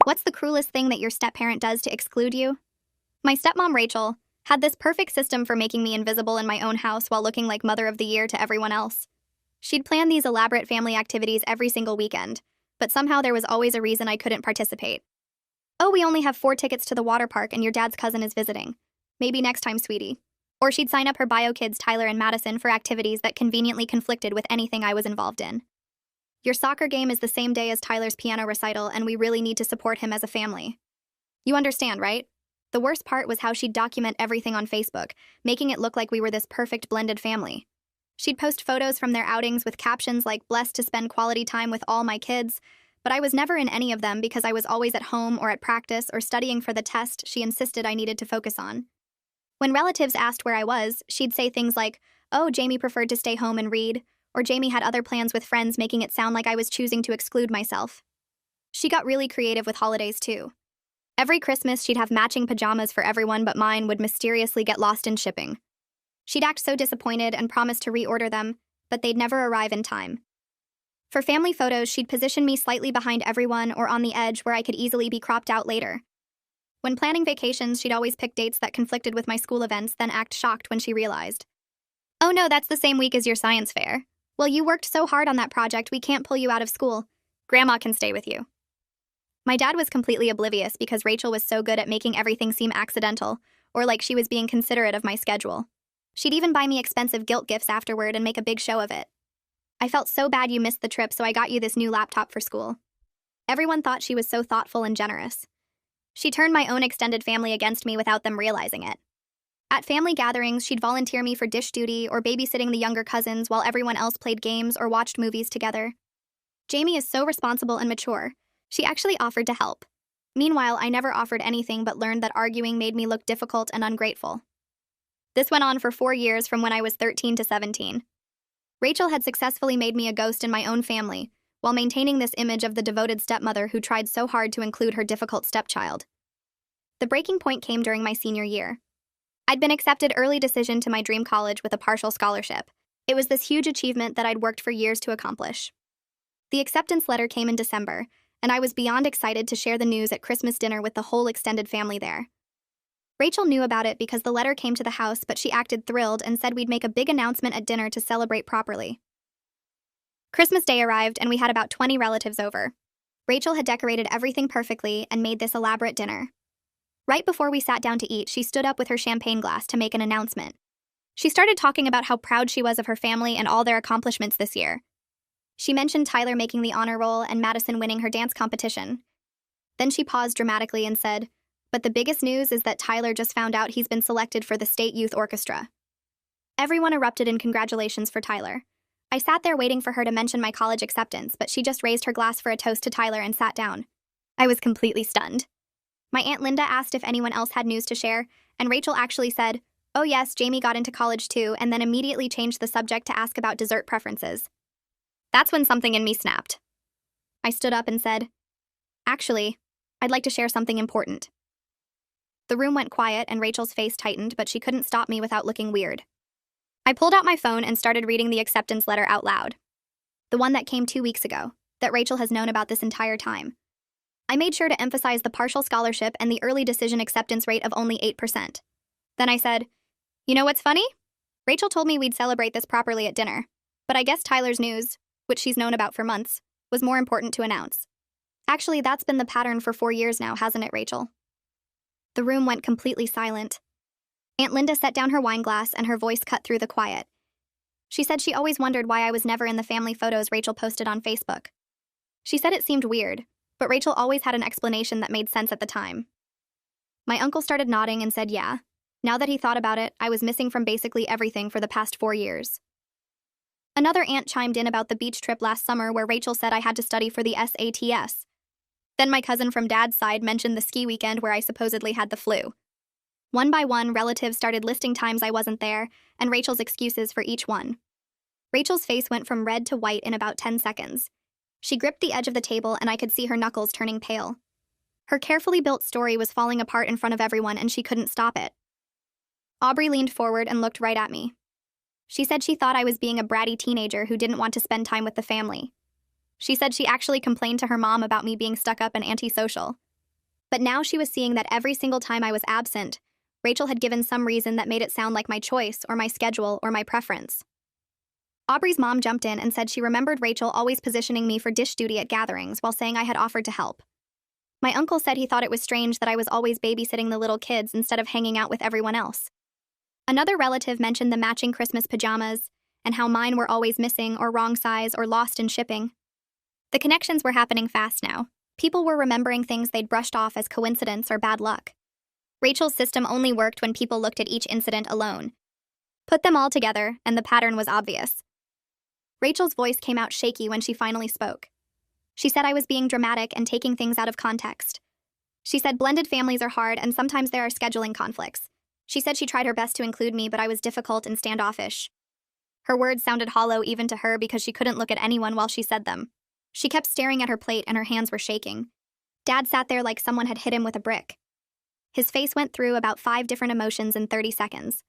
What's the cruelest thing that your step-parent does to exclude you? My stepmom, Rachel, had this perfect system for making me invisible in my own house while looking like Mother of the Year to everyone else. She'd plan these elaborate family activities every single weekend, but somehow there was always a reason I couldn't participate. Oh, we only have 4 tickets to the water park and your dad's cousin is visiting. Maybe next time, sweetie. Or she'd sign up her bio kids, Tyler and Madison, for activities that conveniently conflicted with anything I was involved in. Your soccer game is the same day as Tyler's piano recital, and we really need to support him as a family. You understand, right? The worst part was how she'd document everything on Facebook, making it look like we were this perfect blended family. She'd post photos from their outings with captions like "blessed to spend quality time with all my kids," but I was never in any of them because I was always at home or at practice or studying for the test she insisted I needed to focus on. When relatives asked where I was, she'd say things like, "Oh, Jamie preferred to stay home and read," or Jamie had other plans with friends, making it sound like I was choosing to exclude myself. She got really creative with holidays, too. Every Christmas, she'd have matching pajamas for everyone, but mine would mysteriously get lost in shipping. She'd act so disappointed and promise to reorder them, but they'd never arrive in time. For family photos, she'd position me slightly behind everyone or on the edge where I could easily be cropped out later. When planning vacations, she'd always pick dates that conflicted with my school events, then act shocked when she realized. "Oh no, that's the same week as your science fair. Well, you worked so hard on that project, we can't pull you out of school. Grandma can stay with you." My dad was completely oblivious because Rachel was so good at making everything seem accidental, or like she was being considerate of my schedule. She'd even buy me expensive guilt gifts afterward and make a big show of it. "I felt so bad you missed the trip, so I got you this new laptop for school." Everyone thought she was so thoughtful and generous. She turned my own extended family against me without them realizing it. At family gatherings, she'd volunteer me for dish duty or babysitting the younger cousins while everyone else played games or watched movies together. Jamie is so responsible and mature. She actually offered to help. Meanwhile, I never offered anything but learned that arguing made me look difficult and ungrateful. This went on for 4 years, from when I was 13 to 17. Rachel had successfully made me a ghost in my own family, while maintaining this image of the devoted stepmother who tried so hard to include her difficult stepchild. The breaking point came during my senior year. I'd been accepted early decision to my dream college with a partial scholarship. It was this huge achievement that I'd worked for years to accomplish. The acceptance letter came in December, and I was beyond excited to share the news at Christmas dinner with the whole extended family there. Rachel knew about it because the letter came to the house, but she acted thrilled and said we'd make a big announcement at dinner to celebrate properly. Christmas Day arrived, and we had about 20 relatives over. Rachel had decorated everything perfectly and made this elaborate dinner. Right before we sat down to eat, she stood up with her champagne glass to make an announcement. She started talking about how proud she was of her family and all their accomplishments this year. She mentioned Tyler making the honor roll and Madison winning her dance competition. Then she paused dramatically and said, "But the biggest news is that Tyler just found out he's been selected for the State Youth Orchestra." Everyone erupted in congratulations for Tyler. I sat there waiting for her to mention my college acceptance, but she just raised her glass for a toast to Tyler and sat down. I was completely stunned. My Aunt Linda asked if anyone else had news to share, and Rachel actually said, "Oh yes, Jamie got into college too," and then immediately changed the subject to ask about dessert preferences. That's when something in me snapped. I stood up and said, "Actually, I'd like to share something important." The room went quiet and Rachel's face tightened, but she couldn't stop me without looking weird. I pulled out my phone and started reading the acceptance letter out loud. The one that came 2 weeks ago, that Rachel has known about this entire time. I made sure to emphasize the partial scholarship and the early decision acceptance rate of only 8%. Then I said, "You know what's funny? Rachel told me we'd celebrate this properly at dinner, but I guess Tyler's news, which she's known about for months, was more important to announce. Actually, that's been the pattern for 4 years now, hasn't it, Rachel?" The room went completely silent. Aunt Linda set down her wine glass and her voice cut through the quiet. She said she always wondered why I was never in the family photos Rachel posted on Facebook. She said it seemed weird, but Rachel always had an explanation that made sense at the time. My uncle started nodding and said yeah. Now that he thought about it, I was missing from basically everything for the past 4 years. Another aunt chimed in about the beach trip last summer where Rachel said I had to study for the SATs. Then my cousin from Dad's side mentioned the ski weekend where I supposedly had the flu. One by one, relatives started listing times I wasn't there, and Rachel's excuses for each one. Rachel's face went from red to white in about 10 seconds. She gripped the edge of the table and I could see her knuckles turning pale. Her carefully built story was falling apart in front of everyone and she couldn't stop it. Aubrey leaned forward and looked right at me. She said she thought I was being a bratty teenager who didn't want to spend time with the family. She said she actually complained to her mom about me being stuck up and antisocial. But now she was seeing that every single time I was absent, Rachel had given some reason that made it sound like my choice or my schedule or my preference. Aubrey's mom jumped in and said she remembered Rachel always positioning me for dish duty at gatherings while saying I had offered to help. My uncle said he thought it was strange that I was always babysitting the little kids instead of hanging out with everyone else. Another relative mentioned the matching Christmas pajamas and how mine were always missing or wrong size or lost in shipping. The connections were happening fast now. People were remembering things they'd brushed off as coincidence or bad luck. Rachel's system only worked when people looked at each incident alone. Put them all together, and the pattern was obvious. Rachel's voice came out shaky when she finally spoke. She said I was being dramatic and taking things out of context. She said blended families are hard and sometimes there are scheduling conflicts. She said she tried her best to include me, but I was difficult and standoffish. Her words sounded hollow even to her because she couldn't look at anyone while she said them. She kept staring at her plate and her hands were shaking. Dad sat there like someone had hit him with a brick. His face went through about 5 different emotions in 30 seconds.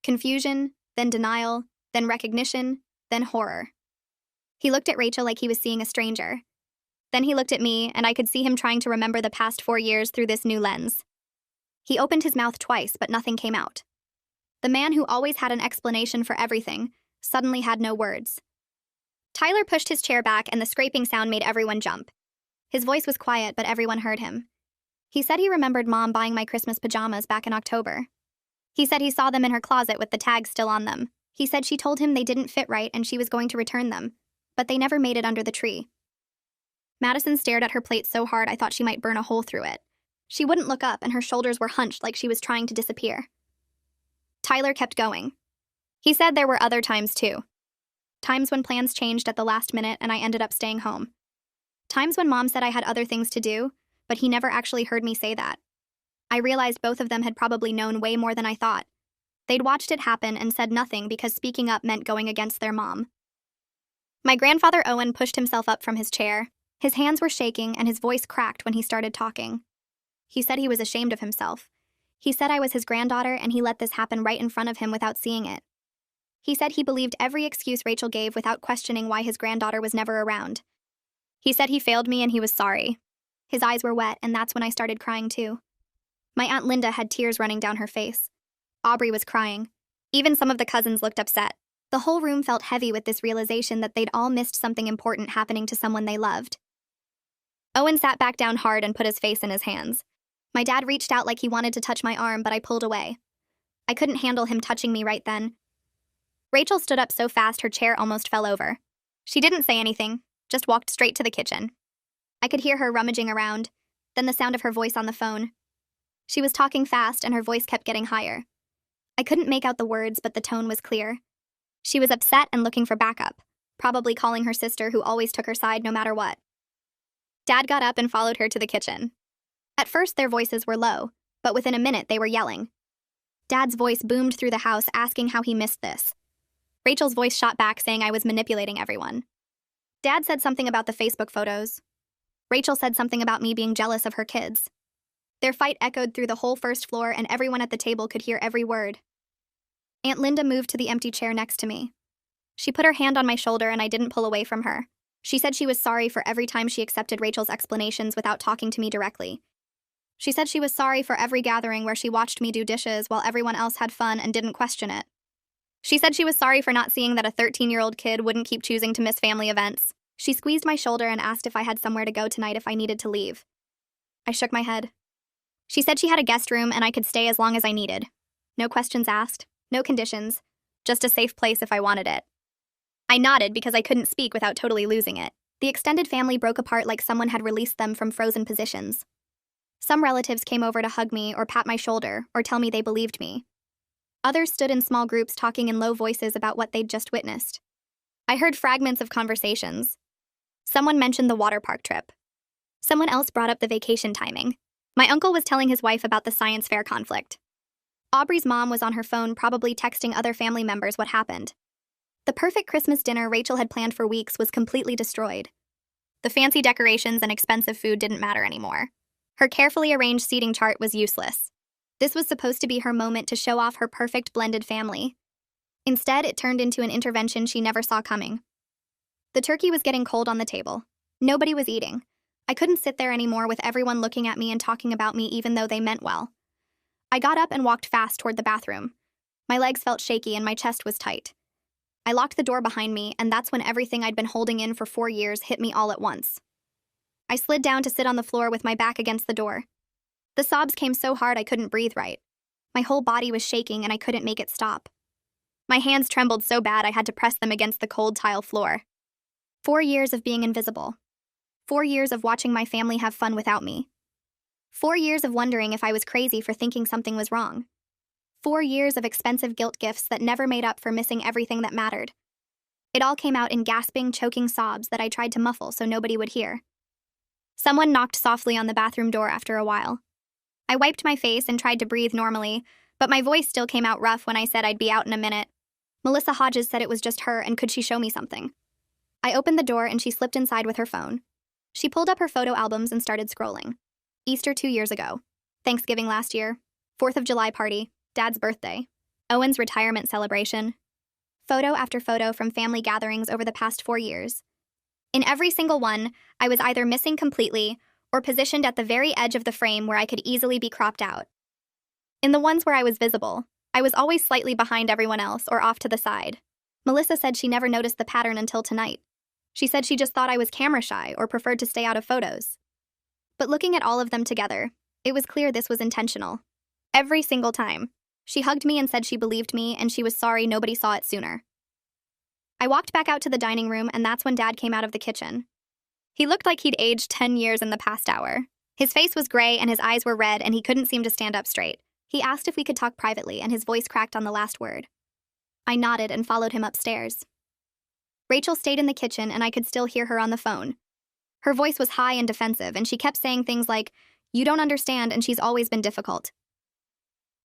Confusion, then denial, then recognition, then horror. He looked at Rachel like he was seeing a stranger. Then he looked at me, and I could see him trying to remember the past 4 years through this new lens. He opened his mouth twice, but nothing came out. The man who always had an explanation for everything suddenly had no words. Tyler pushed his chair back, and the scraping sound made everyone jump. His voice was quiet, but everyone heard him. He said he remembered Mom buying my Christmas pajamas back in October. He said he saw them in her closet with the tags still on them. He said she told him they didn't fit right and she was going to return them, but they never made it under the tree. Madison stared at her plate so hard I thought she might burn a hole through it. She wouldn't look up and her shoulders were hunched like she was trying to disappear. Tyler kept going. He said there were other times too. Times when plans changed at the last minute and I ended up staying home. Times when Mom said I had other things to do, but he never actually heard me say that. I realized both of them had probably known way more than I thought. They'd watched it happen and said nothing because speaking up meant going against their mom. My grandfather Owen pushed himself up from his chair. His hands were shaking and his voice cracked when he started talking. He said he was ashamed of himself. He said I was his granddaughter and he let this happen right in front of him without seeing it. He said he believed every excuse Rachel gave without questioning why his granddaughter was never around. He said he failed me and he was sorry. His eyes were wet, and that's when I started crying too. My Aunt Linda had tears running down her face. Aubrey was crying. Even some of the cousins looked upset. The whole room felt heavy with this realization that they'd all missed something important happening to someone they loved. Owen sat back down hard and put his face in his hands. My dad reached out like he wanted to touch my arm, but I pulled away. I couldn't handle him touching me right then. Rachel stood up so fast her chair almost fell over. She didn't say anything, just walked straight to the kitchen. I could hear her rummaging around, then the sound of her voice on the phone. She was talking fast and her voice kept getting higher. I couldn't make out the words, but the tone was clear. She was upset and looking for backup, probably calling her sister who always took her side no matter what. Dad got up and followed her to the kitchen. At first their voices were low, but within a minute they were yelling. Dad's voice boomed through the house asking how he missed this. Rachel's voice shot back saying I was manipulating everyone. Dad said something about the Facebook photos. Rachel said something about me being jealous of her kids. Their fight echoed through the whole first floor and everyone at the table could hear every word. Aunt Linda moved to the empty chair next to me. She put her hand on my shoulder and I didn't pull away from her. She said she was sorry for every time she accepted Rachel's explanations without talking to me directly. She said she was sorry for every gathering where she watched me do dishes while everyone else had fun and didn't question it. She said she was sorry for not seeing that a 13-year-old kid wouldn't keep choosing to miss family events. She squeezed my shoulder and asked if I had somewhere to go tonight if I needed to leave. I shook my head. She said she had a guest room and I could stay as long as I needed. No questions asked, no conditions, just a safe place if I wanted it. I nodded because I couldn't speak without totally losing it. The extended family broke apart like someone had released them from frozen positions. Some relatives came over to hug me or pat my shoulder or tell me they believed me. Others stood in small groups talking in low voices about what they'd just witnessed. I heard fragments of conversations. Someone mentioned the water park trip. Someone else brought up the vacation timing. My uncle was telling his wife about the science fair conflict. Aubrey's mom was on her phone probably texting other family members what happened. The perfect Christmas dinner Rachel had planned for weeks was completely destroyed. The fancy decorations and expensive food didn't matter anymore. Her carefully arranged seating chart was useless. This was supposed to be her moment to show off her perfect blended family. Instead, it turned into an intervention she never saw coming. The turkey was getting cold on the table. Nobody was eating. I couldn't sit there anymore with everyone looking at me and talking about me even though they meant well. I got up and walked fast toward the bathroom. My legs felt shaky and my chest was tight. I locked the door behind me, and that's when everything I'd been holding in for 4 years hit me all at once. I slid down to sit on the floor with my back against the door. The sobs came so hard I couldn't breathe right. My whole body was shaking and I couldn't make it stop. My hands trembled so bad I had to press them against the cold tile floor. 4 years of being invisible. 4 years of watching my family have fun without me. 4 years of wondering if I was crazy for thinking something was wrong. 4 years of expensive guilt gifts that never made up for missing everything that mattered. It all came out in gasping, choking sobs that I tried to muffle so nobody would hear. Someone knocked softly on the bathroom door after a while. I wiped my face and tried to breathe normally, but my voice still came out rough when I said I'd be out in a minute. Melissa Hodges said it was just her and could she show me something. I opened the door and she slipped inside with her phone. She pulled up her photo albums and started scrolling. Easter 2 years ago. Thanksgiving last year. 4th of July party. Dad's birthday. Owen's retirement celebration. Photo after photo from family gatherings over the past 4 years. In every single one, I was either missing completely or positioned at the very edge of the frame where I could easily be cropped out. In the ones where I was visible, I was always slightly behind everyone else or off to the side. Melissa said she never noticed the pattern until tonight. She said she just thought I was camera shy or preferred to stay out of photos. But looking at all of them together, it was clear this was intentional. Every single time. She hugged me and said she believed me and she was sorry nobody saw it sooner. I walked back out to the dining room and that's when Dad came out of the kitchen. He looked like he'd aged 10 years in the past hour. His face was gray and his eyes were red and he couldn't seem to stand up straight. He asked if we could talk privately and his voice cracked on the last word. I nodded and followed him upstairs. Rachel stayed in the kitchen and I could still hear her on the phone. Her voice was high and defensive and she kept saying things like, "You don't understand and she's always been difficult."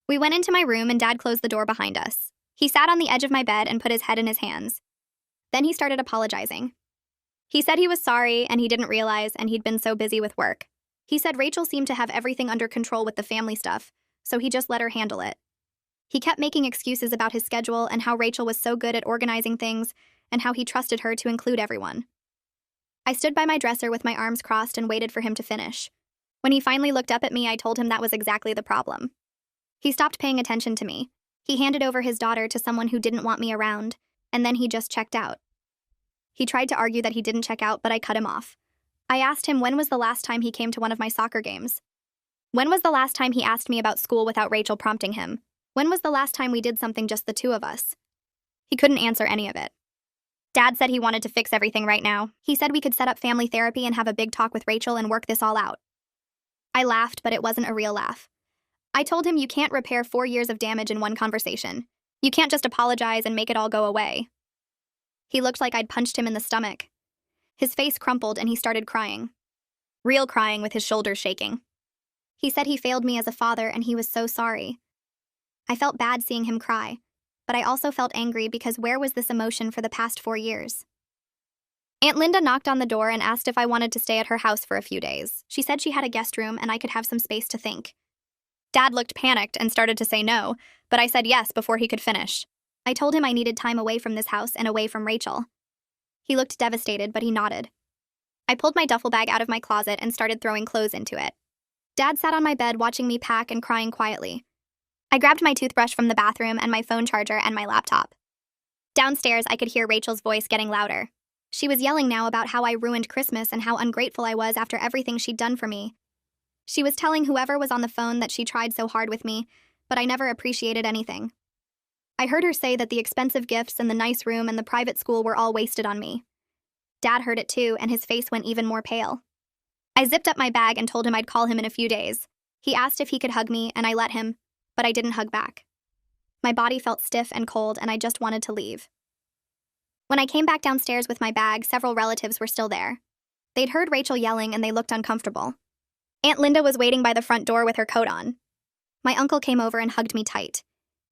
We went into my room and Dad closed the door behind us. He sat on the edge of my bed and put his head in his hands. Then he started apologizing. He said he was sorry and he didn't realize and he'd been so busy with work. He said Rachel seemed to have everything under control with the family stuff, so he just let her handle it. He kept making excuses about his schedule and how Rachel was so good at organizing things and how he trusted her to include everyone. I stood by my dresser with my arms crossed and waited for him to finish. When he finally looked up at me, I told him that was exactly the problem. He stopped paying attention to me. He handed over his daughter to someone who didn't want me around, and then he just checked out. He tried to argue that he didn't check out, but I cut him off. I asked him when was the last time he came to one of my soccer games. When was the last time he asked me about school without Rachel prompting him? When was the last time we did something just the two of us? He couldn't answer any of it. Dad said he wanted to fix everything right now. He said we could set up family therapy and have a big talk with Rachel and work this all out. I laughed, but it wasn't a real laugh. I told him you can't repair 4 years of damage in one conversation. You can't just apologize and make it all go away. He looked like I'd punched him in the stomach. His face crumpled and he started crying. Real crying with his shoulders shaking. He said he failed me as a father and he was so sorry. I felt bad seeing him cry, but I also felt angry because where was this emotion for the past 4 years? Aunt Linda knocked on the door and asked if I wanted to stay at her house for a few days. She said she had a guest room and I could have some space to think. Dad looked panicked and started to say no, but I said yes before he could finish. I told him I needed time away from this house and away from Rachel. He looked devastated, but he nodded. I pulled my duffel bag out of my closet and started throwing clothes into it. Dad sat on my bed watching me pack and crying quietly. I grabbed my toothbrush from the bathroom and my phone charger and my laptop. Downstairs, I could hear Rachel's voice getting louder. She was yelling now about how I ruined Christmas and how ungrateful I was after everything she'd done for me. She was telling whoever was on the phone that she tried so hard with me, but I never appreciated anything. I heard her say that the expensive gifts and the nice room and the private school were all wasted on me. Dad heard it too, and his face went even more pale. I zipped up my bag and told him I'd call him in a few days. He asked if he could hug me, and I let him, but I didn't hug back. My body felt stiff and cold, and I just wanted to leave. When I came back downstairs with my bag, several relatives were still there. They'd heard Rachel yelling, and they looked uncomfortable. Aunt Linda was waiting by the front door with her coat on. My uncle came over and hugged me tight.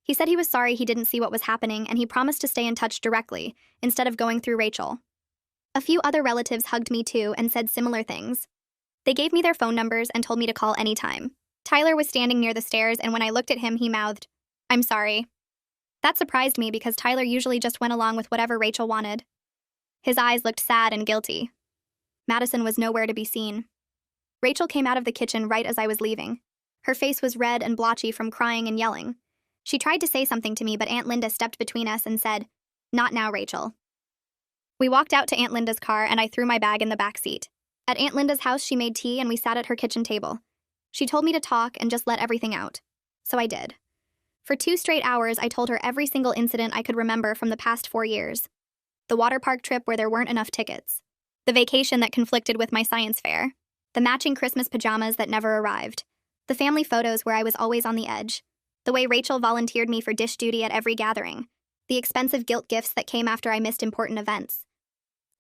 He said he was sorry he didn't see what was happening, and he promised to stay in touch directly, instead of going through Rachel. A few other relatives hugged me too and said similar things. They gave me their phone numbers and told me to call anytime. Tyler was standing near the stairs, and when I looked at him, he mouthed, "I'm sorry." That surprised me because Tyler usually just went along with whatever Rachel wanted. His eyes looked sad and guilty. Madison was nowhere to be seen. Rachel came out of the kitchen right as I was leaving. Her face was red and blotchy from crying and yelling. She tried to say something to me, but Aunt Linda stepped between us and said, "Not now, Rachel." We walked out to Aunt Linda's car and I threw my bag in the back seat. At Aunt Linda's house, she made tea and we sat at her kitchen table. She told me to talk and just let everything out. So I did. For 2 straight hours, I told her every single incident I could remember from the past 4 years. The water park trip where there weren't enough tickets. The vacation that conflicted with my science fair. The matching Christmas pajamas that never arrived. The family photos where I was always on the edge. The way Rachel volunteered me for dish duty at every gathering. The expensive guilt gifts that came after I missed important events.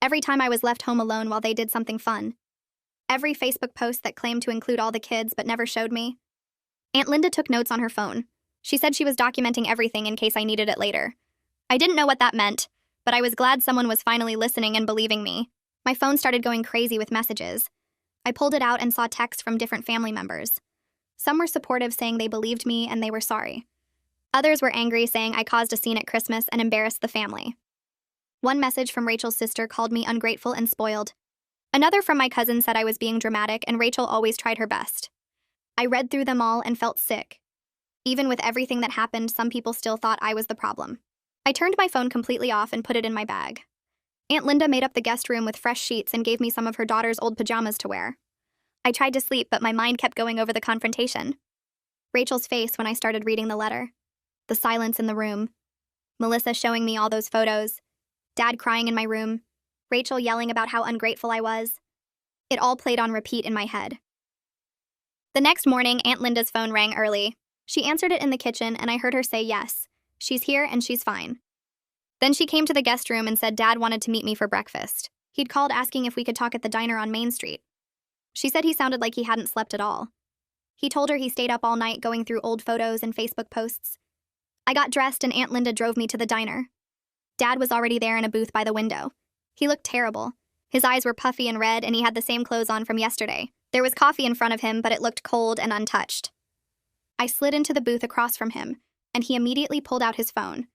Every time I was left home alone while they did something fun. Every Facebook post that claimed to include all the kids but never showed me. Aunt Linda took notes on her phone. She said she was documenting everything in case I needed it later. I didn't know what that meant, but I was glad someone was finally listening and believing me. My phone started going crazy with messages. I pulled it out and saw texts from different family members. Some were supportive, saying they believed me and they were sorry. Others were angry, saying I caused a scene at Christmas and embarrassed the family. One message from Rachel's sister called me ungrateful and spoiled. Another from my cousin said I was being dramatic and Rachel always tried her best. I read through them all and felt sick. Even with everything that happened, some people still thought I was the problem. I turned my phone completely off and put it in my bag. Aunt Linda made up the guest room with fresh sheets and gave me some of her daughter's old pajamas to wear. I tried to sleep, but my mind kept going over the confrontation. Rachel's face when I started reading the letter. The silence in the room. Melissa showing me all those photos. Dad crying in my room. Rachel yelling about how ungrateful I was. It all played on repeat in my head. The next morning, Aunt Linda's phone rang early. She answered it in the kitchen, and I heard her say yes. She's here and she's fine. Then she came to the guest room and said Dad wanted to meet me for breakfast. He'd called asking if we could talk at the diner on Main Street. She said he sounded like he hadn't slept at all. He told her he stayed up all night going through old photos and Facebook posts. I got dressed and Aunt Linda drove me to the diner. Dad was already there in a booth by the window. He looked terrible. His eyes were puffy and red, and he had the same clothes on from yesterday. There was coffee in front of him, but it looked cold and untouched. I slid into the booth across from him, and he immediately pulled out his phone.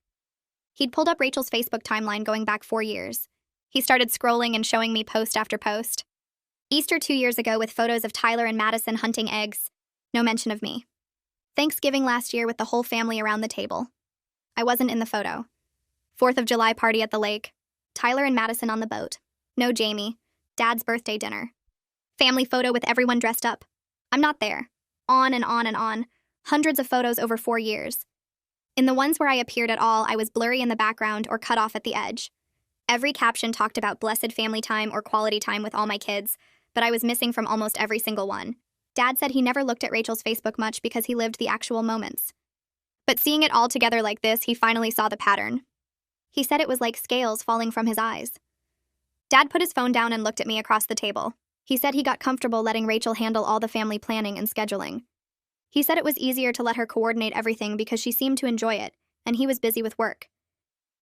He'd pulled up Rachel's Facebook timeline going back 4 years. He started scrolling and showing me post after post. Easter 2 years ago with photos of Tyler and Madison hunting eggs. No mention of me. Thanksgiving last year with the whole family around the table. I wasn't in the photo. 4th of July party at the lake. Tyler and Madison on the boat. No Jamie. Dad's birthday dinner. Family photo with everyone dressed up. I'm not there. On and on and on. Hundreds of photos over 4 years. In the ones where I appeared at all, I was blurry in the background or cut off at the edge. Every caption talked about blessed family time or quality time with all my kids, but I was missing from almost every single one. Dad said he never looked at Rachel's Facebook much because he lived the actual moments. But seeing it all together like this, he finally saw the pattern. He said it was like scales falling from his eyes. Dad put his phone down and looked at me across the table. He said he got comfortable letting Rachel handle all the family planning and scheduling. He said it was easier to let her coordinate everything because she seemed to enjoy it, and he was busy with work.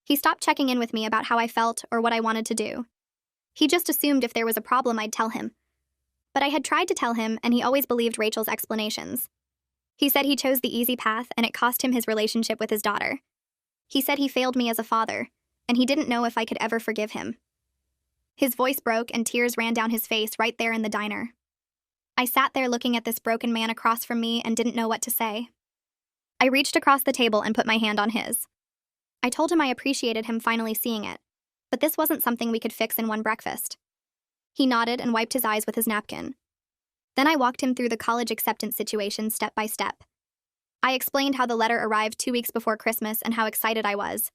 He stopped checking in with me about how I felt or what I wanted to do. He just assumed if there was a problem, I'd tell him. But I had tried to tell him, and he always believed Rachel's explanations. He said he chose the easy path, and it cost him his relationship with his daughter. He said he failed me as a father, and he didn't know if I could ever forgive him. His voice broke and tears ran down his face right there in the diner. I sat there looking at this broken man across from me and didn't know what to say. I reached across the table and put my hand on his. I told him I appreciated him finally seeing it, but this wasn't something we could fix in one breakfast. He nodded and wiped his eyes with his napkin. Then I walked him through the college acceptance situation step by step. I explained how the letter arrived 2 weeks before Christmas and how excited I was.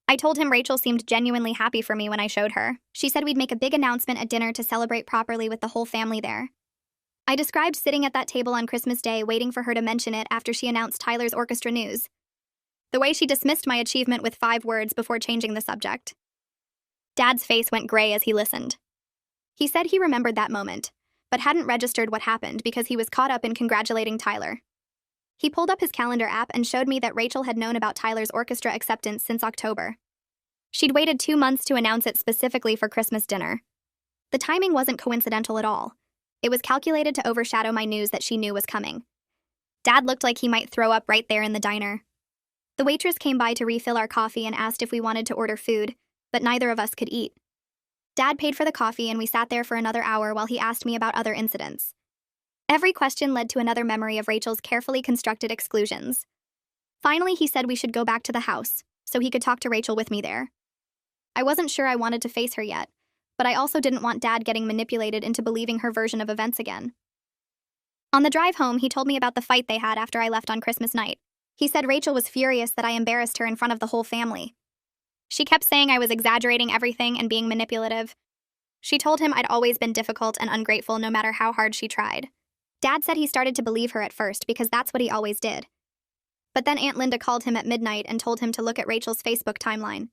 I told him Rachel seemed genuinely happy for me when I showed her. She said we'd make a big announcement at dinner to celebrate properly with the whole family there. I described sitting at that table on Christmas Day waiting for her to mention it after she announced Tyler's orchestra news. The way she dismissed my achievement with 5 words before changing the subject. Dad's face went gray as he listened. He said he remembered that moment, but hadn't registered what happened because he was caught up in congratulating Tyler. He pulled up his calendar app and showed me that Rachel had known about Tyler's orchestra acceptance since October. She'd waited 2 months to announce it specifically for Christmas dinner. The timing wasn't coincidental at all. It was calculated to overshadow my news that she knew was coming. Dad looked like he might throw up right there in the diner. The waitress came by to refill our coffee and asked if we wanted to order food, but neither of us could eat. Dad paid for the coffee and we sat there for another hour while he asked me about other incidents. Every question led to another memory of Rachel's carefully constructed exclusions. Finally, he said we should go back to the house, so he could talk to Rachel with me there. I wasn't sure I wanted to face her yet, but I also didn't want Dad getting manipulated into believing her version of events again. On the drive home, he told me about the fight they had after I left on Christmas night. He said Rachel was furious that I embarrassed her in front of the whole family. She kept saying I was exaggerating everything and being manipulative. She told him I'd always been difficult and ungrateful no matter how hard she tried. Dad said he started to believe her at first because that's what he always did. But then Aunt Linda called him at midnight and told him to look at Rachel's Facebook timeline.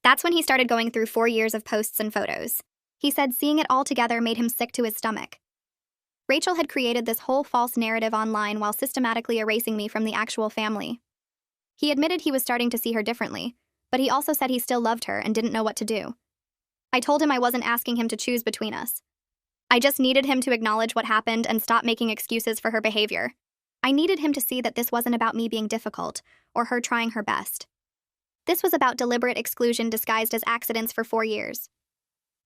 That's when he started going through 4 years of posts and photos. He said seeing it all together made him sick to his stomach. Rachel had created this whole false narrative online while systematically erasing me from the actual family. He admitted he was starting to see her differently, but he also said he still loved her and didn't know what to do. I told him I wasn't asking him to choose between us. I just needed him to acknowledge what happened and stop making excuses for her behavior. I needed him to see that this wasn't about me being difficult or her trying her best. This was about deliberate exclusion disguised as accidents for 4 years.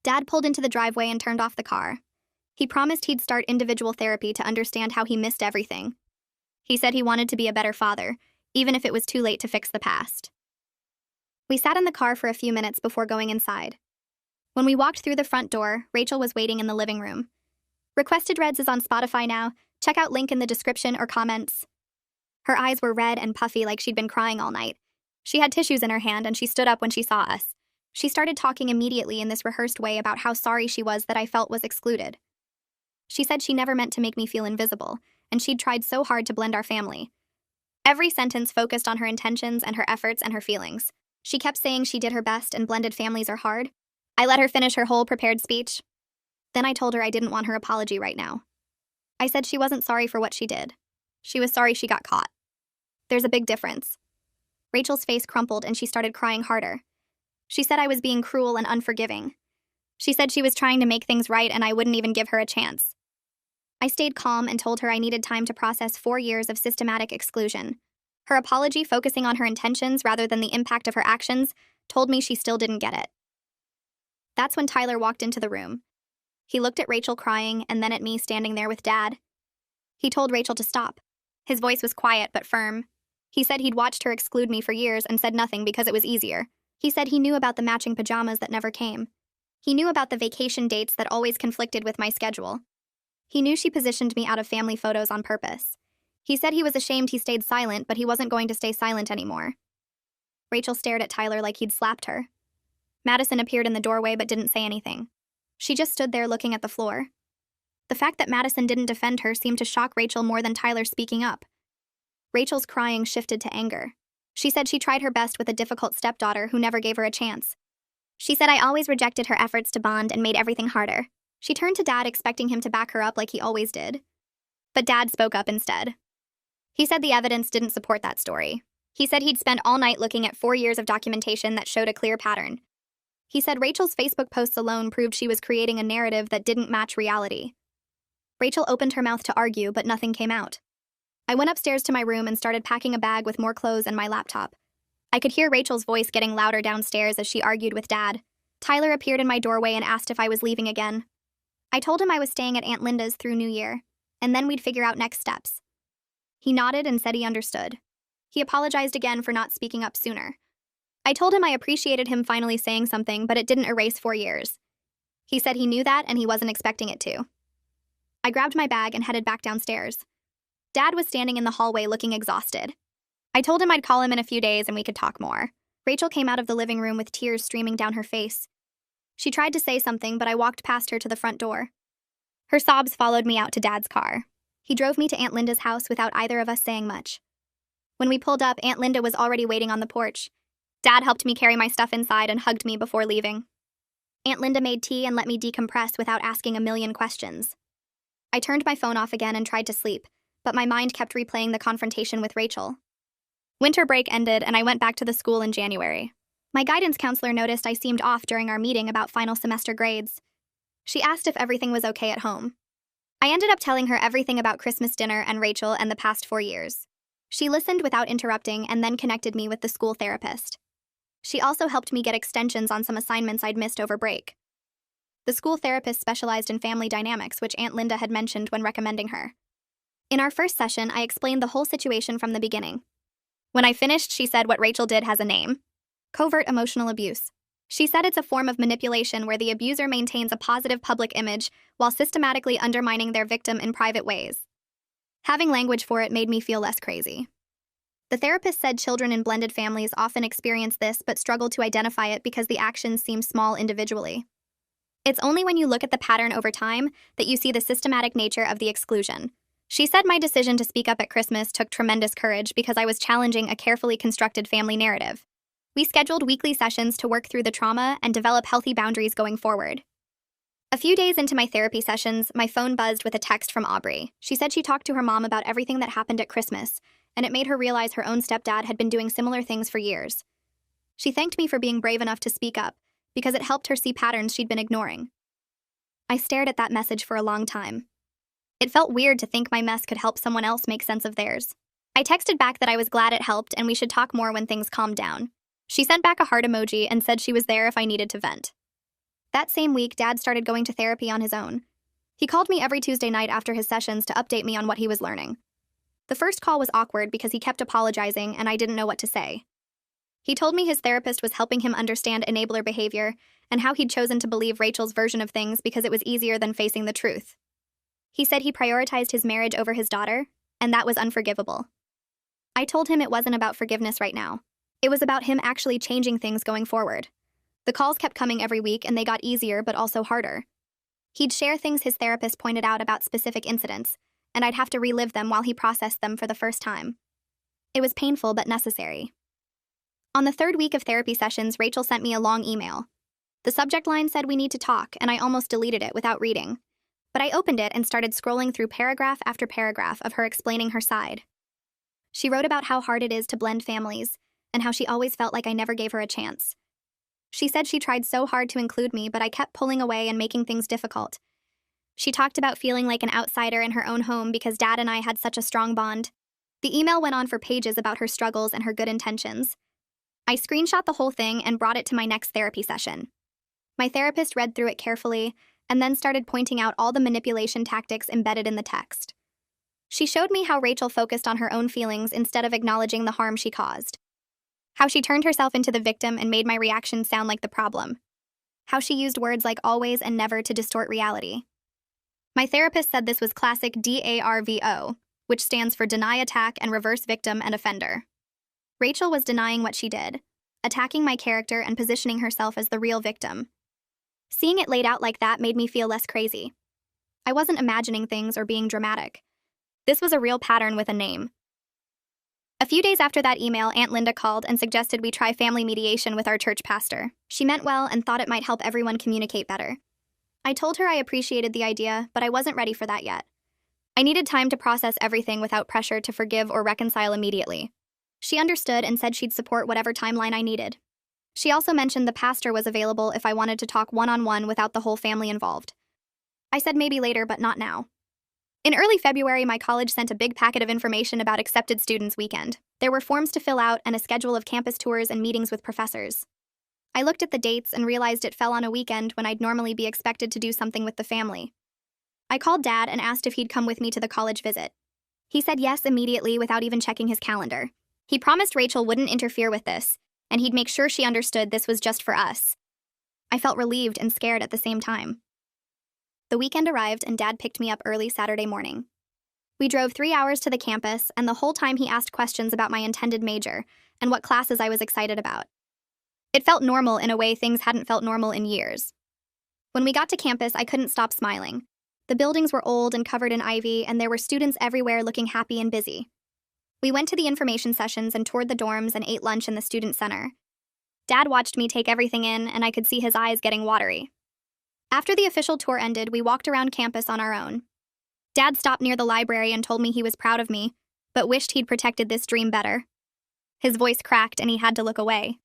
Dad pulled into the driveway and turned off the car. He promised he'd start individual therapy to understand how he missed everything. He said he wanted to be a better father, even if it was too late to fix the past. We sat in the car for a few minutes before going inside. When we walked through the front door, Rachel was waiting in the living room. Requested Reds is on Spotify now. Check out link in the description or comments. Her eyes were red and puffy like she'd been crying all night. She had tissues in her hand and she stood up when she saw us. She started talking immediately in this rehearsed way about how sorry she was that I felt was excluded. She said she never meant to make me feel invisible, and she'd tried so hard to blend our family. Every sentence focused on her intentions and her efforts and her feelings. She kept saying she did her best and blended families are hard. I let her finish her whole prepared speech. Then I told her I didn't want her apology right now. I said she wasn't sorry for what she did. She was sorry she got caught. There's a big difference. Rachel's face crumpled and she started crying harder. She said I was being cruel and unforgiving. She said she was trying to make things right and I wouldn't even give her a chance. I stayed calm and told her I needed time to process 4 years of systematic exclusion. Her apology, focusing on her intentions rather than the impact of her actions, told me she still didn't get it. That's when Tyler walked into the room. He looked at Rachel crying and then at me standing there with Dad. He told Rachel to stop. His voice was quiet but firm. He said he'd watched her exclude me for years and said nothing because it was easier. He said he knew about the matching pajamas that never came. He knew about the vacation dates that always conflicted with my schedule. He knew she positioned me out of family photos on purpose. He said he was ashamed he stayed silent, but he wasn't going to stay silent anymore. Rachel stared at Tyler like he'd slapped her. Madison appeared in the doorway but didn't say anything. She just stood there looking at the floor. The fact that Madison didn't defend her seemed to shock Rachel more than Tyler speaking up. Rachel's crying shifted to anger. She said she tried her best with a difficult stepdaughter who never gave her a chance. She said I always rejected her efforts to bond and made everything harder. She turned to Dad expecting him to back her up like he always did. But Dad spoke up instead. He said the evidence didn't support that story. He said he'd spent all night looking at 4 years of documentation that showed a clear pattern. He said Rachel's Facebook posts alone proved she was creating a narrative that didn't match reality. Rachel opened her mouth to argue, but nothing came out. I went upstairs to my room and started packing a bag with more clothes and my laptop. I could hear Rachel's voice getting louder downstairs as she argued with Dad. Tyler appeared in my doorway and asked if I was leaving again. I told him I was staying at Aunt Linda's through New Year, and then we'd figure out next steps. He nodded and said he understood. He apologized again for not speaking up sooner. I told him I appreciated him finally saying something, but it didn't erase 4 years. He said he knew that and he wasn't expecting it to. I grabbed my bag and headed back downstairs. Dad was standing in the hallway looking exhausted. I told him I'd call him in a few days and we could talk more. Rachel came out of the living room with tears streaming down her face. She tried to say something, but I walked past her to the front door. Her sobs followed me out to Dad's car. He drove me to Aunt Linda's house without either of us saying much. When we pulled up, Aunt Linda was already waiting on the porch. Dad helped me carry my stuff inside and hugged me before leaving. Aunt Linda made tea and let me decompress without asking a million questions. I turned my phone off again and tried to sleep, but my mind kept replaying the confrontation with Rachel. Winter break ended and I went back to the school in January. My guidance counselor noticed I seemed off during our meeting about final semester grades. She asked if everything was okay at home. I ended up telling her everything about Christmas dinner and Rachel and the past 4 years. She listened without interrupting and then connected me with the school therapist. She also helped me get extensions on some assignments I'd missed over break. The school therapist specialized in family dynamics, which Aunt Linda had mentioned when recommending her. In our first session, I explained the whole situation from the beginning. When I finished, she said what Rachel did has a name: covert emotional abuse. She said it's a form of manipulation where the abuser maintains a positive public image while systematically undermining their victim in private ways. Having language for it made me feel less crazy. The therapist said children in blended families often experience this but struggle to identify it because the actions seem small individually. It's only when you look at the pattern over time that you see the systematic nature of the exclusion. She said my decision to speak up at Christmas took tremendous courage because I was challenging a carefully constructed family narrative. We scheduled weekly sessions to work through the trauma and develop healthy boundaries going forward. A few days into my therapy sessions, my phone buzzed with a text from Aubrey. She said she talked to her mom about everything that happened at Christmas, and it made her realize her own stepdad had been doing similar things for years. She thanked me for being brave enough to speak up, because it helped her see patterns she'd been ignoring. I stared at that message for a long time. It felt weird to think my mess could help someone else make sense of theirs. I texted back that I was glad it helped and we should talk more when things calmed down. She sent back a heart emoji and said she was there if I needed to vent. That same week, Dad started going to therapy on his own. He called me every Tuesday night after his sessions to update me on what he was learning. The first call was awkward because he kept apologizing and I didn't know what to say. He told me his therapist was helping him understand enabler behavior and how he'd chosen to believe Rachel's version of things because it was easier than facing the truth. He said he prioritized his marriage over his daughter, and that was unforgivable. I told him it wasn't about forgiveness right now. It was about him actually changing things going forward. The calls kept coming every week and they got easier but also harder. He'd share things his therapist pointed out about specific incidents, and I'd have to relive them while he processed them for the first time. It was painful but necessary. On the third week of therapy sessions, Rachel sent me a long email. The subject line said we need to talk, and I almost deleted it without reading. But I opened it and started scrolling through paragraph after paragraph of her explaining her side. She wrote about how hard it is to blend families, and how she always felt like I never gave her a chance. She said she tried so hard to include me, but I kept pulling away and making things difficult. She talked about feeling like an outsider in her own home because Dad and I had such a strong bond. The email went on for pages about her struggles and her good intentions. I screenshot the whole thing and brought it to my next therapy session. My therapist read through it carefully and then started pointing out all the manipulation tactics embedded in the text. She showed me how Rachel focused on her own feelings instead of acknowledging the harm she caused. How she turned herself into the victim and made my reaction sound like the problem. How she used words like always and never to distort reality. My therapist said this was classic DARVO, which stands for deny, attack, and reverse victim and offender. Rachel was denying what she did, attacking my character and positioning herself as the real victim. Seeing it laid out like that made me feel less crazy. I wasn't imagining things or being dramatic. This was a real pattern with a name. A few days after that email, Aunt Linda called and suggested we try family mediation with our church pastor. She meant well and thought it might help everyone communicate better. I told her I appreciated the idea, but I wasn't ready for that yet. I needed time to process everything without pressure to forgive or reconcile immediately. She understood and said she'd support whatever timeline I needed. She also mentioned the pastor was available if I wanted to talk one-on-one without the whole family involved. I said maybe later, but not now. In early February, my college sent a big packet of information about Accepted Students Weekend. There were forms to fill out and a schedule of campus tours and meetings with professors. I looked at the dates and realized it fell on a weekend when I'd normally be expected to do something with the family. I called Dad and asked if he'd come with me to the college visit. He said yes immediately without even checking his calendar. He promised Rachel wouldn't interfere with this, and he'd make sure she understood this was just for us. I felt relieved and scared at the same time. The weekend arrived and Dad picked me up early Saturday morning. We drove 3 hours to the campus, and the whole time he asked questions about my intended major and what classes I was excited about. It felt normal in a way things hadn't felt normal in years. When we got to campus, I couldn't stop smiling. The buildings were old and covered in ivy, and there were students everywhere looking happy and busy. We went to the information sessions and toured the dorms and ate lunch in the student center. Dad watched me take everything in, and I could see his eyes getting watery. After the official tour ended, we walked around campus on our own. Dad stopped near the library and told me he was proud of me, but wished he'd protected this dream better. His voice cracked and he had to look away.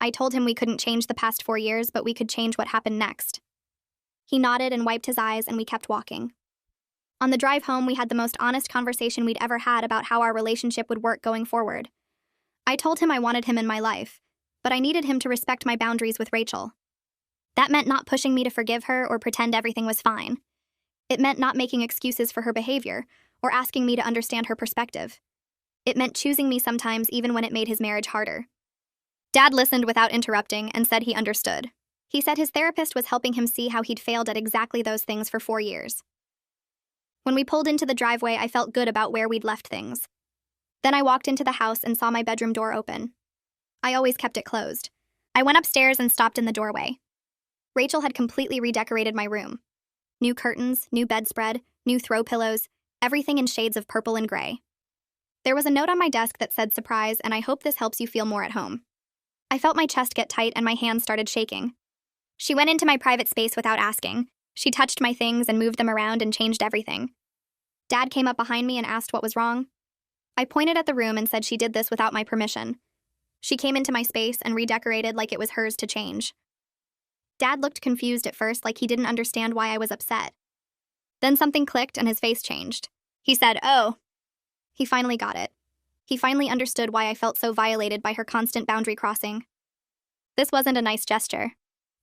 I told him we couldn't change the past 4 years, but we could change what happened next. He nodded and wiped his eyes, and we kept walking. On the drive home, we had the most honest conversation we'd ever had about how our relationship would work going forward. I told him I wanted him in my life, but I needed him to respect my boundaries with Rachel. That meant not pushing me to forgive her or pretend everything was fine. It meant not making excuses for her behavior or asking me to understand her perspective. It meant choosing me sometimes even when it made his marriage harder. Dad listened without interrupting and said he understood. He said his therapist was helping him see how he'd failed at exactly those things for 4 years. When we pulled into the driveway, I felt good about where we'd left things. Then I walked into the house and saw my bedroom door open. I always kept it closed. I went upstairs and stopped in the doorway. Rachel had completely redecorated my room. New curtains, new bedspread, new throw pillows, everything in shades of purple and gray. There was a note on my desk that said surprise, and I hope this helps you feel more at home. I felt my chest get tight and my hands started shaking. She went into my private space without asking. She touched my things and moved them around and changed everything. Dad came up behind me and asked what was wrong. I pointed at the room and said she did this without my permission. She came into my space and redecorated like it was hers to change. Dad looked confused at first, like he didn't understand why I was upset. Then something clicked and his face changed. He said, "Oh." He finally got it. He finally understood why I felt so violated by her constant boundary crossing. This wasn't a nice gesture.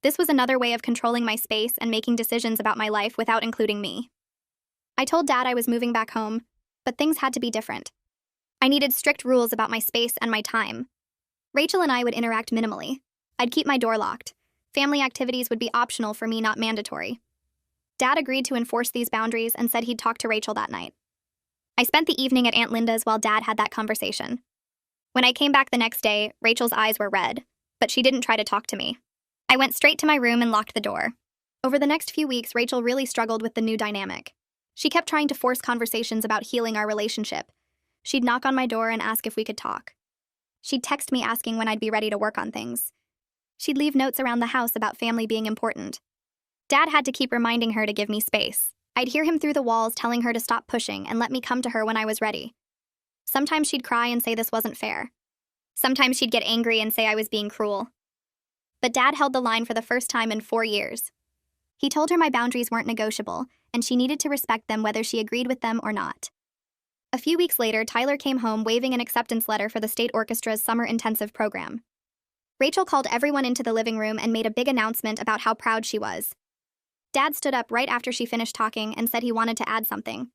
This was another way of controlling my space and making decisions about my life without including me. I told Dad I was moving back home, but things had to be different. I needed strict rules about my space and my time. Rachel and I would interact minimally. I'd keep my door locked. Family activities would be optional for me, not mandatory. Dad agreed to enforce these boundaries and said he'd talk to Rachel that night. I spent the evening at Aunt Linda's while Dad had that conversation. When I came back the next day, Rachel's eyes were red, but she didn't try to talk to me. I went straight to my room and locked the door. Over the next few weeks, Rachel really struggled with the new dynamic. She kept trying to force conversations about healing our relationship. She'd knock on my door and ask if we could talk. She'd text me asking when I'd be ready to work on things. She'd leave notes around the house about family being important. Dad had to keep reminding her to give me space. I'd hear him through the walls telling her to stop pushing and let me come to her when I was ready. Sometimes she'd cry and say this wasn't fair. Sometimes she'd get angry and say I was being cruel. But Dad held the line for the first time in 4 years. He told her my boundaries weren't negotiable, and she needed to respect them whether she agreed with them or not. A few weeks later, Tyler came home waving an acceptance letter for the state orchestra's summer intensive program. Rachel called everyone into the living room and made a big announcement about how proud she was. Dad stood up right after she finished talking and said he wanted to add something.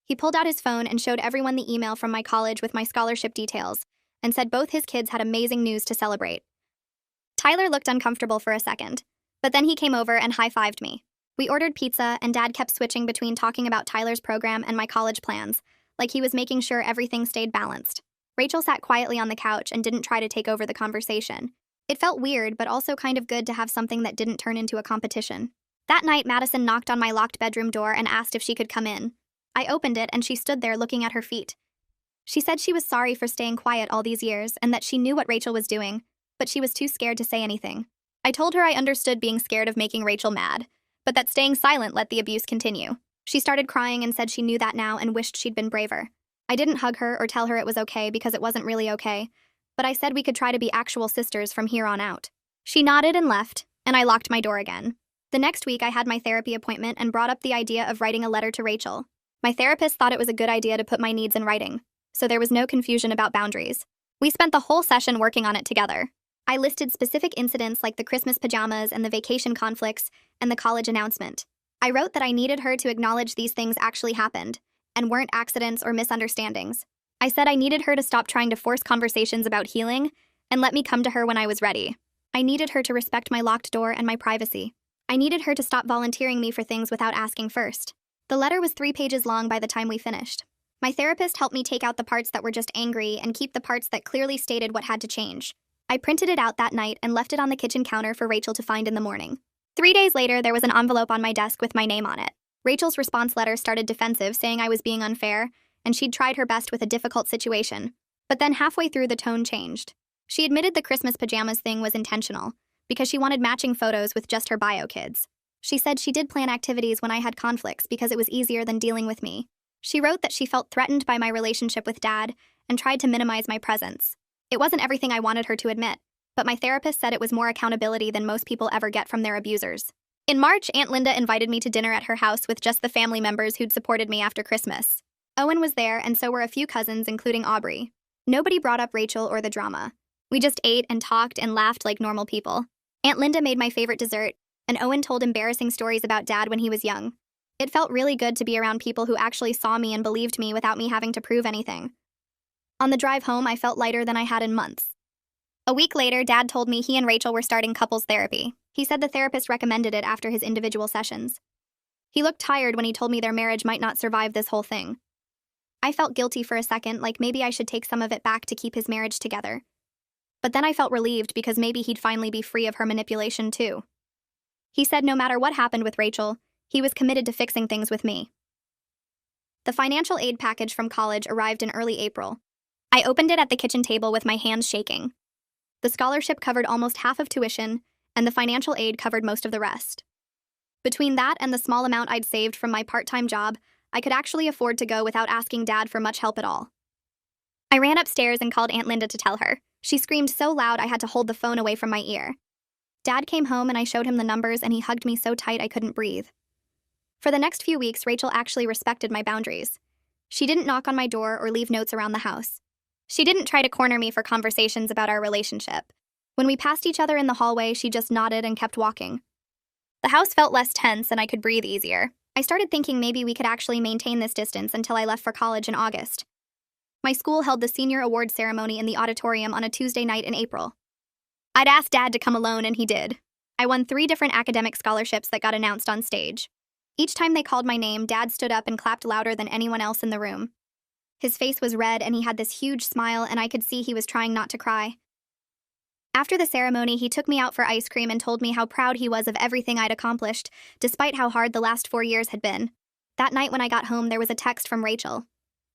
He pulled out his phone and showed everyone the email from my college with my scholarship details, and said both his kids had amazing news to celebrate. Tyler looked uncomfortable for a second, but then he came over and high-fived me. We ordered pizza, and Dad kept switching between talking about Tyler's program and my college plans, like he was making sure everything stayed balanced. Rachel sat quietly on the couch and didn't try to take over the conversation. It felt weird, but also kind of good to have something that didn't turn into a competition. That night, Madison knocked on my locked bedroom door and asked if she could come in. I opened it, and she stood there looking at her feet. She said she was sorry for staying quiet all these years and that she knew what Rachel was doing, but she was too scared to say anything. I told her I understood being scared of making Rachel mad, but that staying silent let the abuse continue. She started crying and said she knew that now and wished she'd been braver. I didn't hug her or tell her it was okay because it wasn't really okay, but I said we could try to be actual sisters from here on out. She nodded and left, and I locked my door again. The next week, I had my therapy appointment and brought up the idea of writing a letter to Rachel. My therapist thought it was a good idea to put my needs in writing, so there was no confusion about boundaries. We spent the whole session working on it together. I listed specific incidents like the Christmas pajamas and the vacation conflicts and the college announcement. I wrote that I needed her to acknowledge these things actually happened and weren't accidents or misunderstandings. I said I needed her to stop trying to force conversations about healing and let me come to her when I was ready. I needed her to respect my locked door and my privacy. I needed her to stop volunteering me for things without asking first. The letter was 3 pages long by the time we finished. My therapist helped me take out the parts that were just angry and keep the parts that clearly stated what had to change. I printed it out that night and left it on the kitchen counter for Rachel to find in the morning. 3 days later, there was an envelope on my desk with my name on it. Rachel's response letter started defensive, saying I was being unfair, and she'd tried her best with a difficult situation. But then halfway through, the tone changed. She admitted the Christmas pajamas thing was intentional, because she wanted matching photos with just her bio kids. She said she did plan activities when I had conflicts because it was easier than dealing with me. She wrote that she felt threatened by my relationship with Dad and tried to minimize my presence. It wasn't everything I wanted her to admit, but my therapist said it was more accountability than most people ever get from their abusers. In March, Aunt Linda invited me to dinner at her house with just the family members who'd supported me after Christmas. Owen was there, and so were a few cousins, including Aubrey. Nobody brought up Rachel or the drama. We just ate and talked and laughed like normal people. Aunt Linda made my favorite dessert, and Owen told embarrassing stories about Dad when he was young. It felt really good to be around people who actually saw me and believed me without me having to prove anything. On the drive home, I felt lighter than I had in months. A week later, Dad told me he and Rachel were starting couples therapy. He said the therapist recommended it after his individual sessions. He looked tired when he told me their marriage might not survive this whole thing. I felt guilty for a second, like maybe I should take some of it back to keep his marriage together. But then I felt relieved because maybe he'd finally be free of her manipulation too. He said no matter what happened with Rachel, he was committed to fixing things with me. The financial aid package from college arrived in early April. I opened it at the kitchen table with my hands shaking. The scholarship covered almost half of tuition, and the financial aid covered most of the rest. Between that and the small amount I'd saved from my part-time job, I could actually afford to go without asking Dad for much help at all. I ran upstairs and called Aunt Linda to tell her. She screamed so loud I had to hold the phone away from my ear. Dad came home and I showed him the numbers and he hugged me so tight I couldn't breathe. For the next few weeks, Rachel actually respected my boundaries. She didn't knock on my door or leave notes around the house. She didn't try to corner me for conversations about our relationship. When we passed each other in the hallway, she just nodded and kept walking. The house felt less tense and I could breathe easier. I started thinking maybe we could actually maintain this distance until I left for college in August. My school held the senior award ceremony in the auditorium on a Tuesday night in April. I'd asked Dad to come alone and he did. I won 3 different academic scholarships that got announced on stage. Each time they called my name, Dad stood up and clapped louder than anyone else in the room. His face was red and he had this huge smile and I could see he was trying not to cry. After the ceremony, he took me out for ice cream and told me how proud he was of everything I'd accomplished, despite how hard the last 4 years had been. That night when I got home, there was a text from Rachel.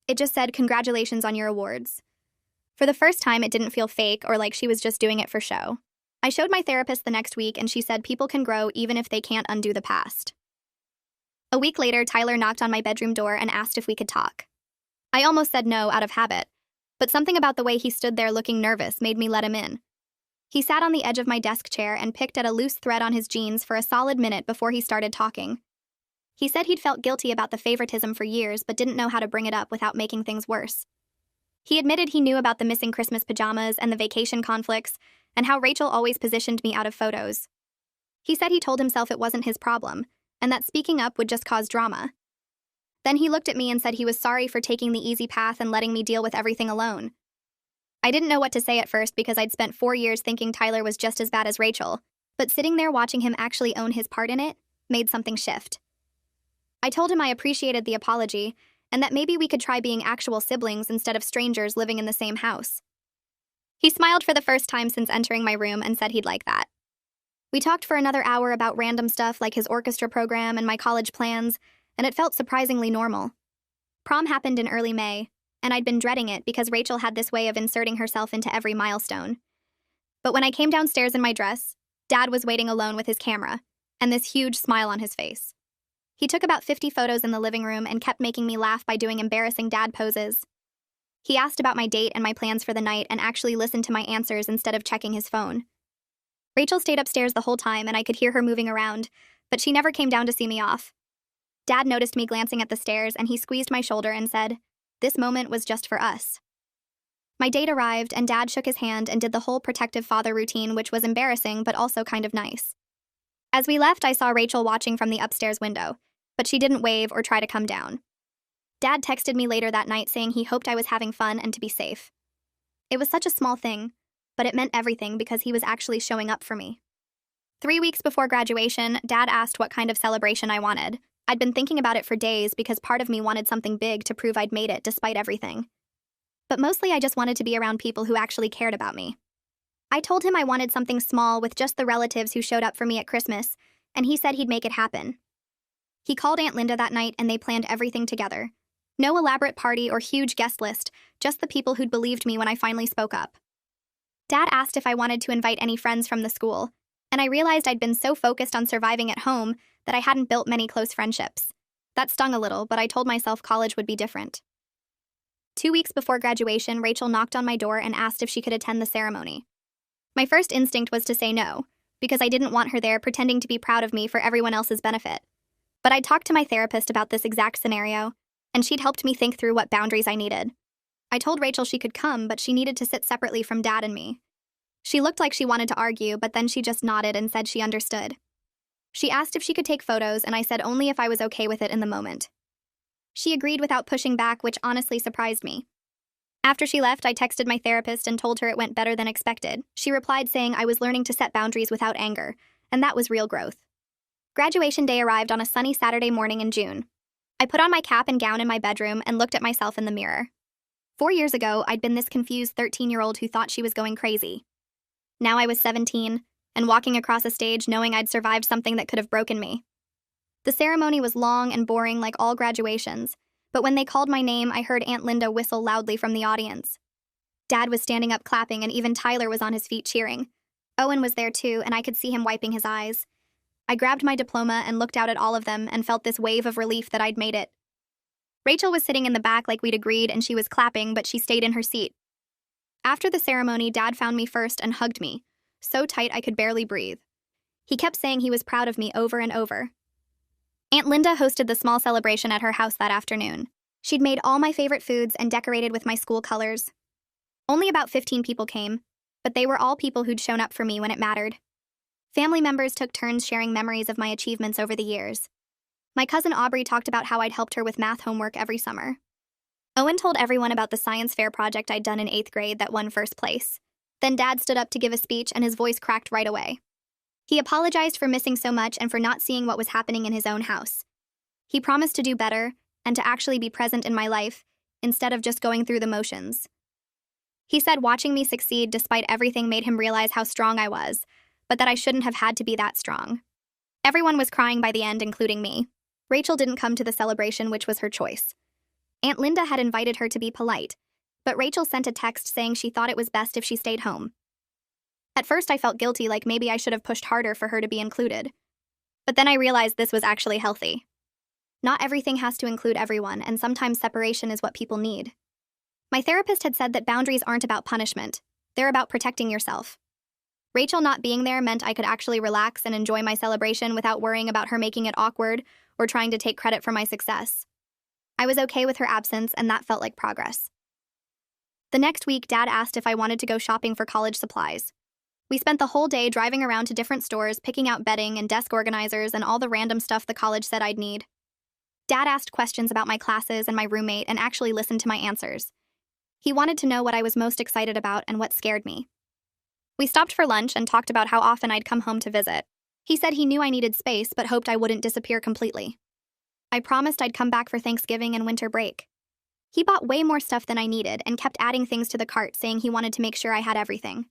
It just said, "Congratulations on your awards." For the first time, it didn't feel fake or like she was just doing it for show. I showed my therapist the next week and she said people can grow even if they can't undo the past. A week later, Tyler knocked on my bedroom door and asked if we could talk. I almost said no out of habit, but something about the way he stood there looking nervous made me let him in. He sat on the edge of my desk chair and picked at a loose thread on his jeans for a solid minute before he started talking. He said he'd felt guilty about the favoritism for years but didn't know how to bring it up without making things worse. He admitted he knew about the missing Christmas pajamas and the vacation conflicts and how Rachel always positioned me out of photos. He said he told himself it wasn't his problem and that speaking up would just cause drama. Then he looked at me and said he was sorry for taking the easy path and letting me deal with everything alone. I didn't know what to say at first because I'd spent 4 years thinking Tyler was just as bad as Rachel, but sitting there watching him actually own his part in it made something shift. I told him I appreciated the apology and that maybe we could try being actual siblings instead of strangers living in the same house. He smiled for the first time since entering my room and said he'd like that. We talked for another hour about random stuff like his orchestra program and my college plans, and it felt surprisingly normal. Prom happened in early May, and I'd been dreading it because Rachel had this way of inserting herself into every milestone. But when I came downstairs in my dress, Dad was waiting alone with his camera, and this huge smile on his face. He took about 50 photos in the living room and kept making me laugh by doing embarrassing dad poses. He asked about my date and my plans for the night and actually listened to my answers instead of checking his phone. Rachel stayed upstairs the whole time and I could hear her moving around, but she never came down to see me off. Dad noticed me glancing at the stairs and he squeezed my shoulder and said, "This moment was just for us." My date arrived and Dad shook his hand and did the whole protective father routine, which was embarrassing but also kind of nice. As we left, I saw Rachel watching from the upstairs window, but she didn't wave or try to come down. Dad texted me later that night saying he hoped I was having fun and to be safe. It was such a small thing, but it meant everything because he was actually showing up for me. 3 weeks before graduation, Dad asked what kind of celebration I wanted. I'd been thinking about it for days because part of me wanted something big to prove I'd made it despite everything. But mostly I just wanted to be around people who actually cared about me. I told him I wanted something small with just the relatives who showed up for me at Christmas, and he said he'd make it happen. He called Aunt Linda that night and they planned everything together. No elaborate party or huge guest list, just the people who'd believed me when I finally spoke up. Dad asked if I wanted to invite any friends from the school, and I realized I'd been so focused on surviving at home that I hadn't built many close friendships. That stung a little, but I told myself college would be different. 2 weeks before graduation, Rachel knocked on my door and asked if she could attend the ceremony. My first instinct was to say no, because I didn't want her there pretending to be proud of me for everyone else's benefit. But I talked to my therapist about this exact scenario, and she'd helped me think through what boundaries I needed. I told Rachel she could come, but she needed to sit separately from Dad and me. She looked like she wanted to argue, but then she just nodded and said she understood. She asked if she could take photos, and I said only if I was okay with it in the moment. She agreed without pushing back, which honestly surprised me. After she left, I texted my therapist and told her it went better than expected. She replied saying I was learning to set boundaries without anger, and that was real growth. Graduation day arrived on a sunny Saturday morning in June. I put on my cap and gown in my bedroom and looked at myself in the mirror. 4 years ago, I'd been this confused 13-year-old who thought she was going crazy. Now I was 17, and walking across a stage knowing I'd survived something that could have broken me. The ceremony was long and boring like all graduations, but when they called my name, I heard Aunt Linda whistle loudly from the audience. Dad was standing up clapping, and even Tyler was on his feet cheering. Owen was there too, and I could see him wiping his eyes. I grabbed my diploma and looked out at all of them and felt this wave of relief that I'd made it. Rachel was sitting in the back like we'd agreed, and she was clapping, but she stayed in her seat. After the ceremony, Dad found me first and hugged me, so tight I could barely breathe. He kept saying he was proud of me over and over. Aunt Linda hosted the small celebration at her house that afternoon. She'd made all my favorite foods and decorated with my school colors. Only about 15 people came, but they were all people who'd shown up for me when it mattered. Family members took turns sharing memories of my achievements over the years. My cousin Aubrey talked about how I'd helped her with math homework every summer. Owen told everyone about the science fair project I'd done in 8th grade that won first place. Then Dad stood up to give a speech, and his voice cracked right away. He apologized for missing so much and for not seeing what was happening in his own house. He promised to do better and to actually be present in my life instead of just going through the motions. He said watching me succeed despite everything made him realize how strong I was, but that I shouldn't have had to be that strong. Everyone was crying by the end, including me. Rachel didn't come to the celebration, which was her choice. Aunt Linda had invited her to be polite, but Rachel sent a text saying she thought it was best if she stayed home. At first I felt guilty, like maybe I should have pushed harder for her to be included. But then I realized this was actually healthy. Not everything has to include everyone, and sometimes separation is what people need. My therapist had said that boundaries aren't about punishment. They're about protecting yourself. Rachel not being there meant I could actually relax and enjoy my celebration without worrying about her making it awkward or trying to take credit for my success. I was okay with her absence, and that felt like progress. The next week, Dad asked if I wanted to go shopping for college supplies. We spent the whole day driving around to different stores, picking out bedding and desk organizers and all the random stuff the college said I'd need. Dad asked questions about my classes and my roommate and actually listened to my answers. He wanted to know what I was most excited about and what scared me. We stopped for lunch and talked about how often I'd come home to visit. He said he knew I needed space but hoped I wouldn't disappear completely. I promised I'd come back for Thanksgiving and winter break. He bought way more stuff than I needed and kept adding things to the cart, saying he wanted to make sure I had everything.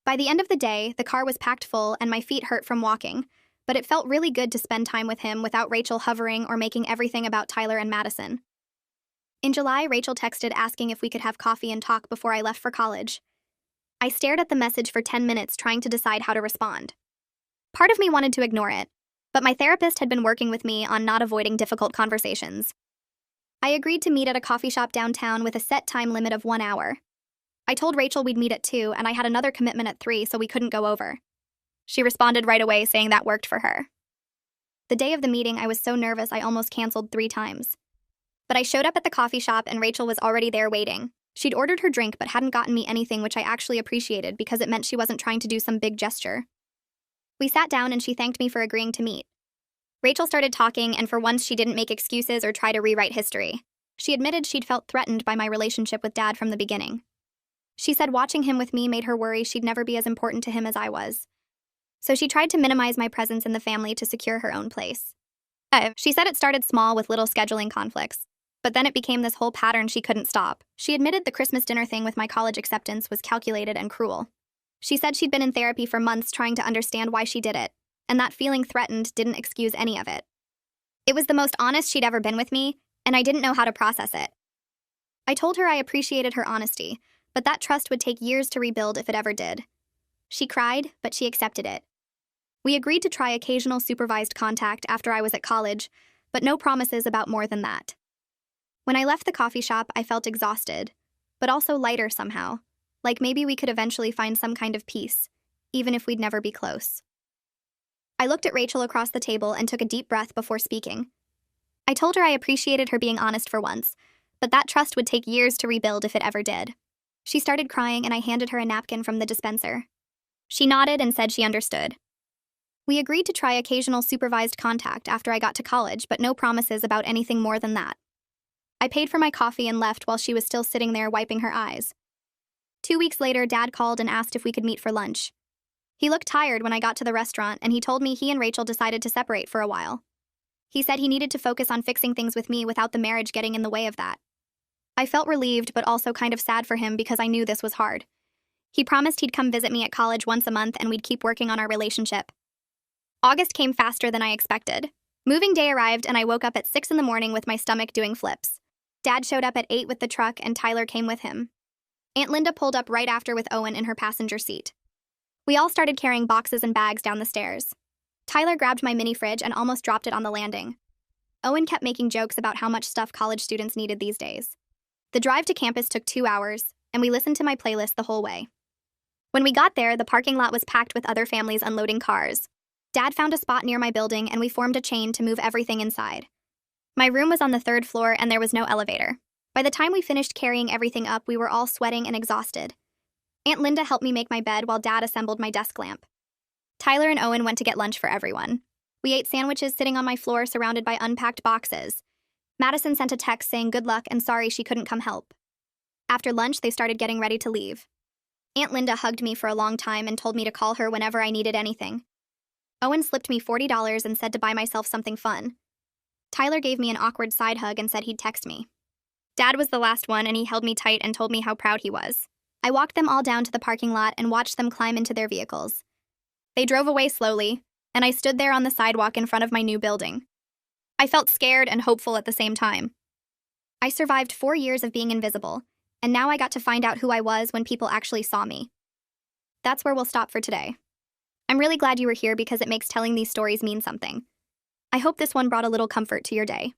By the end of the day, the car was packed full and my feet hurt from walking, but it felt really good to spend time with him without Rachel hovering or making everything about Tyler and Madison. In July, Rachel texted asking if we could have coffee and talk before I left for college. I stared at the message for 10 minutes trying to decide how to respond. Part of me wanted to ignore it, but my therapist had been working with me on not avoiding difficult conversations. I agreed to meet at a coffee shop downtown with a set time limit of 1 hour. I told Rachel we'd meet at 2, and I had another commitment at 3, so we couldn't go over. She responded right away saying that worked for her. The day of the meeting, I was so nervous I almost canceled 3 times. But I showed up at the coffee shop and Rachel was already there waiting. She'd ordered her drink but hadn't gotten me anything, which I actually appreciated because it meant she wasn't trying to do some big gesture. We sat down and she thanked me for agreeing to meet. Rachel started talking, and for once she didn't make excuses or try to rewrite history. She admitted she'd felt threatened by my relationship with Dad from the beginning. She said watching him with me made her worry she'd never be as important to him as I was. So she tried to minimize my presence in the family to secure her own place. She said it started small with little scheduling conflicts, but then it became this whole pattern she couldn't stop. She admitted the Christmas dinner thing with my college acceptance was calculated and cruel. She said she'd been in therapy for months trying to understand why she did it, and that feeling threatened didn't excuse any of it. It was the most honest she'd ever been with me, and I didn't know how to process it. I told her I appreciated her honesty, but that trust would take years to rebuild if it ever did. She cried, but she accepted it. We agreed to try occasional supervised contact after I was at college, but no promises about more than that. When I left the coffee shop, I felt exhausted, but also lighter somehow, like maybe we could eventually find some kind of peace, even if we'd never be close. I looked at Rachel across the table and took a deep breath before speaking. I told her I appreciated her being honest for once, but that trust would take years to rebuild if it ever did. She started crying and I handed her a napkin from the dispenser. She nodded and said she understood. We agreed to try occasional supervised contact after I got to college, but no promises about anything more than that. I paid for my coffee and left while she was still sitting there wiping her eyes. 2 weeks later, Dad called and asked if we could meet for lunch. He looked tired when I got to the restaurant, and he told me he and Rachel decided to separate for a while. He said he needed to focus on fixing things with me without the marriage getting in the way of that. I felt relieved, but also kind of sad for him because I knew this was hard. He promised he'd come visit me at college once a month and we'd keep working on our relationship. August came faster than I expected. Moving day arrived and I woke up at 6 in the morning with my stomach doing flips. Dad showed up at 8 with the truck and Tyler came with him. Aunt Linda pulled up right after with Owen in her passenger seat. We all started carrying boxes and bags down the stairs. Tyler grabbed my mini fridge and almost dropped it on the landing. Owen kept making jokes about how much stuff college students needed these days. The drive to campus took 2 hours, and we listened to my playlist the whole way. When we got there, the parking lot was packed with other families unloading cars. Dad found a spot near my building, and we formed a chain to move everything inside. My room was on the 3rd floor, and there was no elevator. By the time we finished carrying everything up, we were all sweating and exhausted. Aunt Linda helped me make my bed while Dad assembled my desk lamp. Tyler and Owen went to get lunch for everyone. We ate sandwiches sitting on my floor surrounded by unpacked boxes. Madison sent a text saying good luck and sorry she couldn't come help. After lunch, they started getting ready to leave. Aunt Linda hugged me for a long time and told me to call her whenever I needed anything. Owen slipped me $40 and said to buy myself something fun. Tyler gave me an awkward side hug and said he'd text me. Dad was the last one and he held me tight and told me how proud he was. I walked them all down to the parking lot and watched them climb into their vehicles. They drove away slowly, and I stood there on the sidewalk in front of my new building. I felt scared and hopeful at the same time. I survived 4 years of being invisible, and now I got to find out who I was when people actually saw me. That's where we'll stop for today. I'm really glad you were here because it makes telling these stories mean something. I hope this one brought a little comfort to your day.